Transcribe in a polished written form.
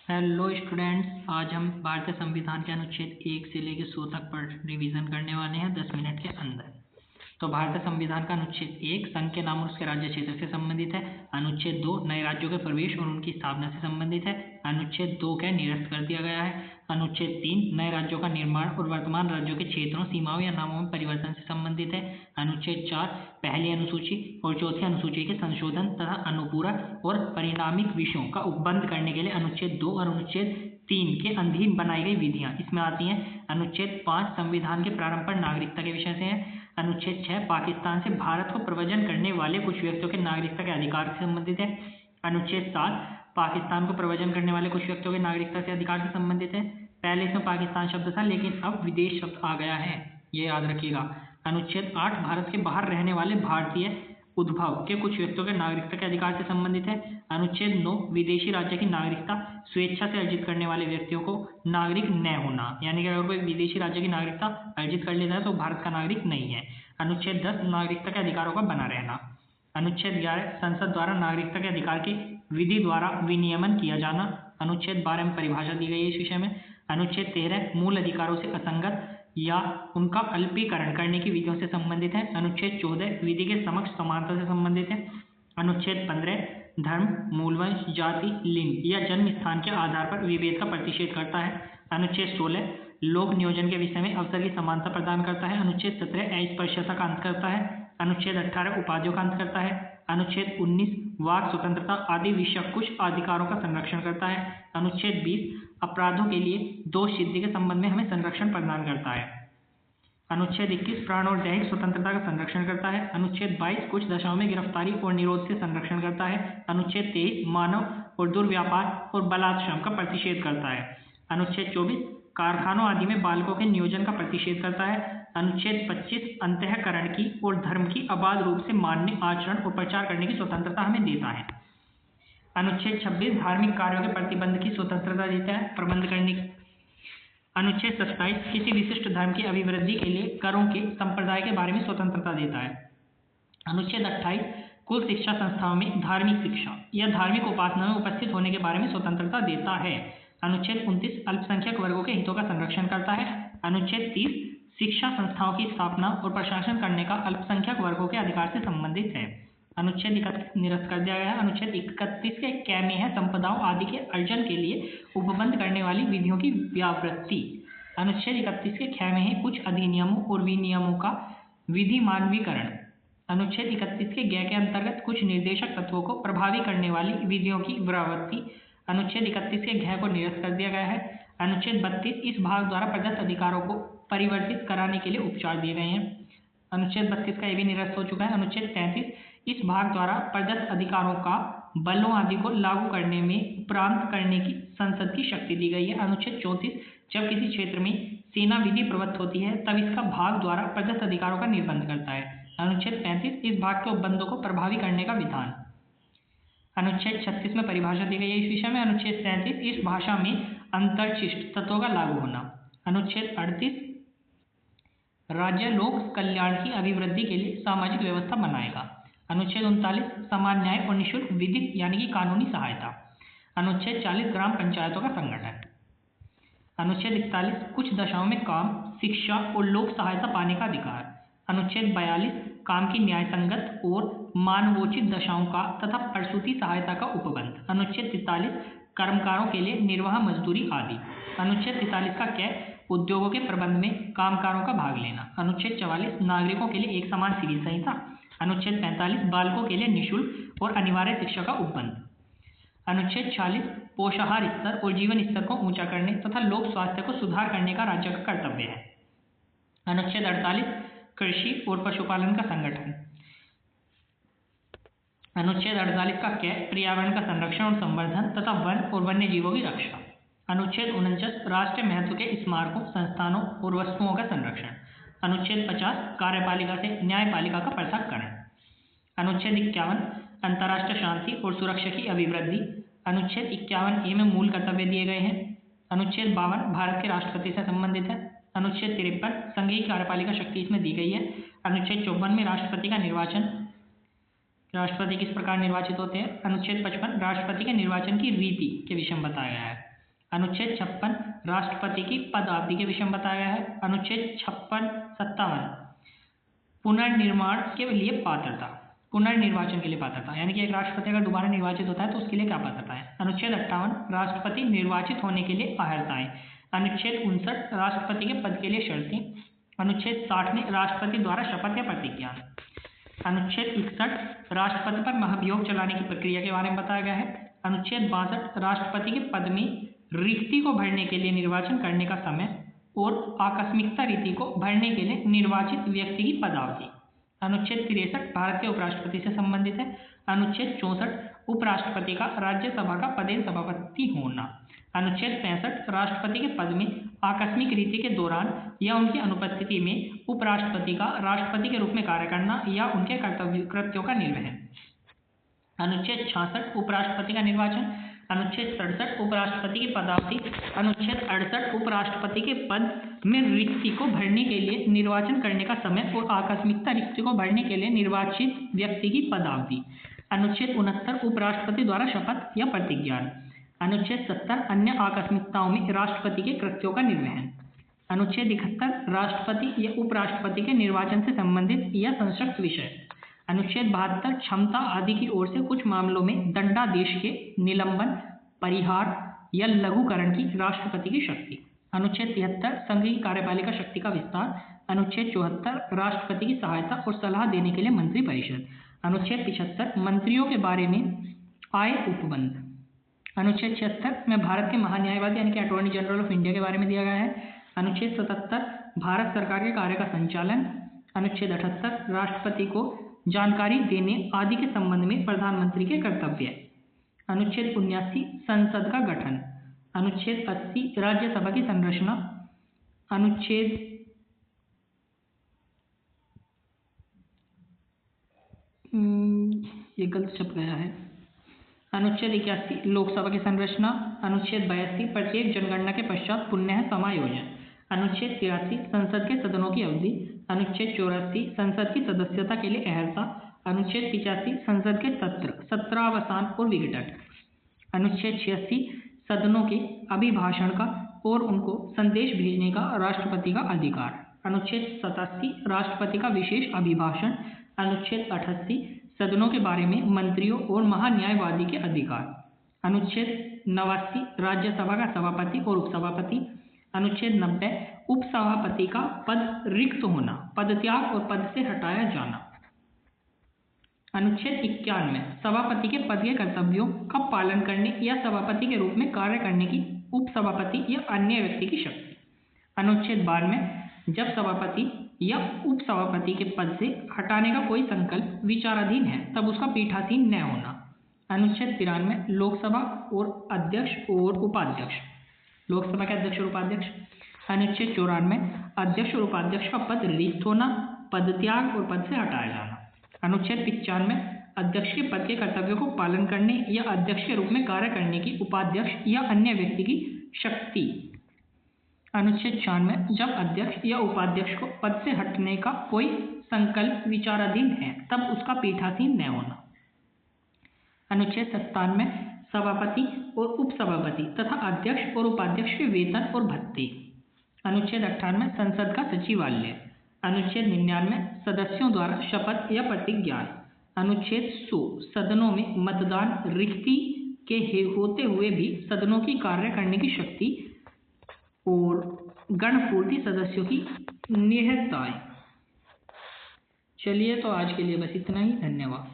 Hello students, आज हम भारतीय संविधान के अनुच्छेद 1 से लेकर 100 तक पर रिवीजन करने वाले हैं 10 मिनट के अंदर। तो भारतीय संविधान का अनुच्छेद 1 संघ के नाम और उसके राज्य क्षेत्र से संबंधित है। अनुच्छेद 2 नए राज्यों के प्रवेश और उनकी स्थापना से संबंधित है। अनुच्छेद 2 का निरस्त कर दिया गया है। अनुच्छेद 3 नए राज्यों का निर्माण और वर्तमान राज्यों के क्षेत्रों, सीमाओं या नामों में परिवर्तन से संबंधित है। अनुच्छेद 4 पहली अनुसूची और चौथी अनुसूची के संशोधन तथा अनुपूरक और परिणामिक विषयों का उपबंध करने के लिए अनुच्छेद 2 और अनुच्छेद 3 के अधीन बनाई गई विधियां इसमें आती हैं। अनुच्छेद 5 संविधान के प्रारंभ पर नागरिकता के विषय से है। अनुच्छेद 6 पाकिस्तान से भारत को प्रव्रजन करने वाले कुछ व्यक्तियों के नागरिकता के अधिकार से संबंधित है। अनुच्छेद 7 पाकिस्तान को प्रव्रजन करने वाले कुछ व्यक्तियों के नागरिकता से अधिकार से संबंधित है। पहले इसमें पाकिस्तान शब्द था, लेकिन अब विदेश शब्द आ गया है, ये याद रखिएगा। अनुच्छेद 8 भारत के बाहर रहने वाले भारतीय उद्भव के कुछ व्यक्तियों के नागरिकता के अधिकार से संबंधित है। अनुच्छेद 9 विदेशी राज्य की नागरिकता स्वेच्छा से अर्जित करने वाले व्यक्तियों को नागरिक न होना, यानी कि अगर कोई विदेशी राज्य की नागरिकता अर्जित कर लेता है तो भारत का नागरिक नहीं है। अनुच्छेद 10 नागरिकता के अधिकारों का बना रहना। अनुच्छेद 11 संसद द्वारा नागरिकता के अधिकार के विधि द्वारा विनियमन किया जाना। अनुच्छेद 12 में परिभाषा दी गई है इस विषय में। अनुच्छेद 13 मूल अधिकारों से असंगत या उनका अल्पीकरण करने की विधियों से संबंधित है। अनुच्छेद 14 विधि के समक्ष समानता से संबंधित है। अनुच्छेद 15 धर्म, मूलवंश, जाति, लिंग या जन्म स्थान के आधार पर विभेद का प्रतिषेध करता है। अनुच्छेद 16 लोक नियोजन के विषय में अवसर की समानता प्रदान करता है। अनुच्छेद 17 अस्पृश्यता का अंत करता है। अनुच्छेद 18 उपाधियों का अंत करता है। अनुच्छेद 19 वाक स्वतंत्रता आदि विषयक कुछ अधिकारों का संरक्षण करता है। अनुच्छेद 20 अपराधों के लिए दोष सिद्धि के संबंध में हमें संरक्षण प्रदान करता है। अनुच्छेद 21 प्राण और दैहिक स्वतंत्रता का संरक्षण करता है। अनुच्छेद 22 कुछ दशाओं में गिरफ्तारी और निरोध से संरक्षण करता है। अनुच्छेद 23 मानव और दुर्व्यापार और बलात्श्रम का प्रतिषेध करता है। अनुच्छेद 24 कारखानों आदि में बालकों के नियोजन का प्रतिषेध करता है। अनुच्छेद 25 अंतःकरण की और धर्म की अबाध रूप से मानने, आचरण और प्रचार करने की स्वतंत्रता हमें देता है। अनुच्छेद 26 धार्मिक कार्यों के प्रतिबंध की स्वतंत्रता देता है, प्रबंध करने की। अनुच्छेद 27 किसी विशिष्ट धर्म की अभिवृद्धि के लिए करों के संप्रदाय के बारे में स्वतंत्रता देता है। अनुच्छेद 28 कुल शिक्षा संस्थाओं में धार्मिक शिक्षा या धार्मिक उपासना में उपस्थित होने के बारे में स्वतंत्रता देता है। अनुच्छेद 29 अल्पसंख्यक वर्गों के हितों का संरक्षण करता है। अनुच्छेद 30 शिक्षा संस्थाओं की स्थापना और प्रशासन करने का अल्पसंख्यक वर्गों के अधिकार से संबंधित है। अनुच्छेद 31 निरस्त कर दिया गया है। अनुच्छेद 31 के कै में है संपदाओं आदि के अर्जन के लिए उपबंध करने वाली विधियों की व्यावृत्ति। अनुच्छेद 31 के ख में है कुछ अधिनियमों और विनियमों का विधि मानवीकरण। अनुच्छेद 31 के ग के अंतर्गत कुछ निर्देशक तत्वों को प्रभावी करने वाली विधियों की व्यावृत्ति। अनुच्छेद 31 के घ को निरस्त कर दिया गया है। अनुच्छेद 32 इस भाग द्वारा प्रदत्त अधिकारों को परिवर्तित कराने के लिए उपचार दिए गए हैं। अनुच्छेद 32 का ये भी निरस्त हो चुका है। अनुच्छेद 33 इस भाग द्वारा प्रदत्त अधिकारों का बलों आदि को लागू करने में उपरांत करने की संसद की शक्ति दी गई है। अनुच्छेद 34 जब किसी क्षेत्र में सेना विधि प्रवृत्त होती है तब इसका भाग द्वारा प्रदत्त अधिकारों का निर्बंध करता है। अनुच्छेद 35 इस भाग के उपबंधों को प्रभावी करने का विधान। अनुच्छेद 36 में परिभाषा दी गई है इस विषय में। अनुच्छेद 37 इस भाषा में अंतर्शिष्ट तत्वों का लागू होना। अनुच्छेद 38 राज्य लोक कल्याण की अभिवृद्धि के लिए सामाजिक व्यवस्था बनाएगा। अनुच्छेद 39 समान न्याय और निःशुल्क विधिक यानी कि कानूनी सहायता। अनुच्छेद 40 ग्राम पंचायतों का संगठन। अनुच्छेद 41 कुछ दशाओं में काम, शिक्षा और लोक सहायता पाने का अधिकार। अनुच्छेद 42 काम की न्यायसंगत और मानवोचित दशाओं का तथा प्रसूति सहायता का उपबंध। अनुच्छेद 43 कर्मकारों के लिए निर्वाह मजदूरी आदि। अनुच्छेद 43 का कै उद्योगों के प्रबंध में कामगारों का भाग लेना। अनुच्छेद 44 नागरिकों के लिए एक समान सिविल संहिता। अनुच्छेद 45 बालकों के लिए निःशुल्क और अनिवार्य शिक्षा का उपबंध। अनुच्छेद 46 पोषाहार स्तर और जीवन स्तर को ऊंचा करने तथा लोक स्वास्थ्य को सुधार करने का राज्य का कर्तव्य है। अनुच्छेद 48 कृषि और पशुपालन का संगठन। अनुच्छेद 48 का कै पर्यावरण का संरक्षण और संवर्धन तथा वन और वन्य जीवों की रक्षा। अनुच्छेद 49 राष्ट्रीय महत्व के स्मारकों, संस्थानों और वस्तुओं का संरक्षण। अनुच्छेद 50 कार्यपालिका से न्यायपालिका का पृथक्करण। अनुच्छेद 51 अंतर्राष्ट्रीय शांति और सुरक्षा की अभिवृद्धि। अनुच्छेद 51 ए में मूल कर्तव्य दिए गए हैं। अनुच्छेद 52 भारत के राष्ट्रपति से संबंधित है। अनुच्छेद 53 संघीय कार्यपालिका शक्ति इसमें दी गई है। अनुच्छेद 54 में राष्ट्रपति का निर्वाचन, राष्ट्रपति किस प्रकार निर्वाचित होते हैं। अनुच्छेद 55 राष्ट्रपति के निर्वाचन की रीति के विषय में बताया गया है। अनुच्छेद 56 राष्ट्रपति की पदावधि के विषय में बताया गया है। अनुच्छेद 57 पुनर्निर्माण के लिए पात्रता, पुनर्निर्वाचन के लिए पात्रता, यानी कि एक राष्ट्रपति अगर दोबारा निर्वाचित होता है तो उसके लिए क्या पात्रता है। अनुच्छेद 58 राष्ट्रपति निर्वाचित होने के लिए अहर्ताएं। अनुच्छेद 59 राष्ट्रपति के पद के लिए शर्तें। अनुच्छेद 60 में राष्ट्रपति द्वारा शपथ या प्रतिज्ञा। अनुच्छेद 61 राष्ट्रपति पर महाभियोग चलाने की प्रक्रिया के बारे में बताया गया है। अनुच्छेद 62 राष्ट्रपति के पद में रिक्ति को भरने के लिए निर्वाचन करने का समय और आकस्मिकता रीति को भरने के लिए निर्वाचित व्यक्ति की पदावधि। अनुच्छेद 63 भारत के उपराष्ट्रपति से संबंधित है। अनुच्छेद 64 उपराष्ट्रपति का राज्यसभा का पदेन सभापति होना। अनुच्छेद 65 राष्ट्रपति के पद में आकस्मिक रीति के दौरान या उनकी अनुपस्थिति में उपराष्ट्रपति का राष्ट्रपति के रूप में कार्य करना या उनके कृत्यों का निर्वहन। अनुच्छेद 66 उपराष्ट्रपति का निर्वाचन। अनुच्छेद 67 उपराष्ट्रपति की पदावधि। अनुच्छेद 68 उपराष्ट्रपति के पद में रिक्ति को भरने के लिए निर्वाचन करने का समय और आकस्मिकता रिक्ति को भरने के लिए निर्वाचित व्यक्ति की पदावधि। अनुच्छेद 69 उपराष्ट्रपति द्वारा शपथ या प्रतिज्ञा। अनुच्छेद 70 अन्य आकस्मिकताओं में राष्ट्रपति के कृत्यों का निर्वहन। अनुच्छेद 71 राष्ट्रपति या उपराष्ट्रपति के निर्वाचन से संबंधित या संक्षिप्त विषय। अनुच्छेद 72 क्षमता आदि की ओर से कुछ मामलों में दंडादेश के निलंबन, परिहार या लघुकरण की राष्ट्रपति की शक्ति। अनुच्छेद 73 संघ की कार्यपालिका शक्ति का विस्तार। अनुच्छेद 74 राष्ट्रपति की सहायता और सलाह देने के लिए मंत्रिपरिषद। अनुच्छेद 75 मंत्रियों के बारे में आय उपबंध। अनुच्छेद 76 में भारत के महान्यायवादी यानी कि अटॉर्नी जनरल ऑफ इंडिया के बारे में दिया गया है। अनुच्छेद 77 भारत सरकार के कार्य का संचालन। अनुच्छेद 78 राष्ट्रपति को जानकारी देने आदि के संबंध में प्रधानमंत्री के कर्तव्य। अनुच्छेद 79 संसद का गठन। अनुच्छेद 80 राज्यसभा की संरचना। अनुच्छेद ये गलत छप गया है। अनुच्छेद 81 लोकसभा की संरचना। अनुच्छेद 82 प्रत्येक जनगणना के पश्चात पुनः समायोजन। अनुच्छेद 83 संसद के सदनों की अवधि। अनुच्छेद 84 संसद की सदस्यता के लिए अहर्ता। अनुच्छेद 85 संसद के सत्र, सत्रावसान और विघटन। अनुच्छेद 86 सदनों के अभिभाषण का और उनको संदेश भेजने का राष्ट्रपति का अधिकार। अनुच्छेद 87 राष्ट्रपति का विशेष अभिभाषण। अनुच्छेद 88 सदनों के बारे में मंत्रियों और महान्यायवादी के अधिकार। अनुच्छेद 89 राज्यसभा का सभापति और उपसभापति। अनुच्छेद 90 उपसभापति का पद रिक्त होना, पदत्याग और पद से हटाया जाना। अनुच्छेद 91 सभापति के पद के कर्तव्यों का पालन करने या सभापति के रूप में कार्य करने की उपसभापति या अन्य व्यक्ति की शक्ति। अनुच्छेद 92 जब सभापति या उपसभापति के पद से हटाने का कोई संकल्प विचाराधीन है तब उसका पीठासीन न होना। अनुच्छेद 93 लोकसभा और अध्यक्ष और उपाध्यक्ष, लोकसभा के अध्यक्ष और उपाध्यक्ष। अनुच्छेद 94 अध्यक्ष और उपाध्यक्ष का पद रिक्त होना, पदत्याग और पद से हटाया जाना। अनुच्छेद 95 अध्यक्ष के पद के कर्तव्यों को पालन करने या अध्यक्ष के रूप में कार्य करने की उपाध्यक्ष या अन्य व्यक्ति की शक्ति। अनुच्छेद 96 जब अध्यक्ष या उपाध्यक्ष को पद से हटने का कोई संकल्प विचाराधीन है तब उसका पीठासीन न होना। अनुच्छेद 97 सभापति और उपसभापति तथा अध्यक्ष और उपाध्यक्ष के वेतन और भत्ते। अनुच्छेद 98 संसद का सचिवालय। अनुच्छेद 99 सदस्यों द्वारा शपथ या प्रतिज्ञा। अनुच्छेद 100 सदनों में मतदान रिक्ति के होते हुए भी सदनों की कार्य करने की शक्ति और गणपूर्ति सदस्यों की निहिताएं। चलिए तो आज के लिए बस इतना ही। धन्यवाद।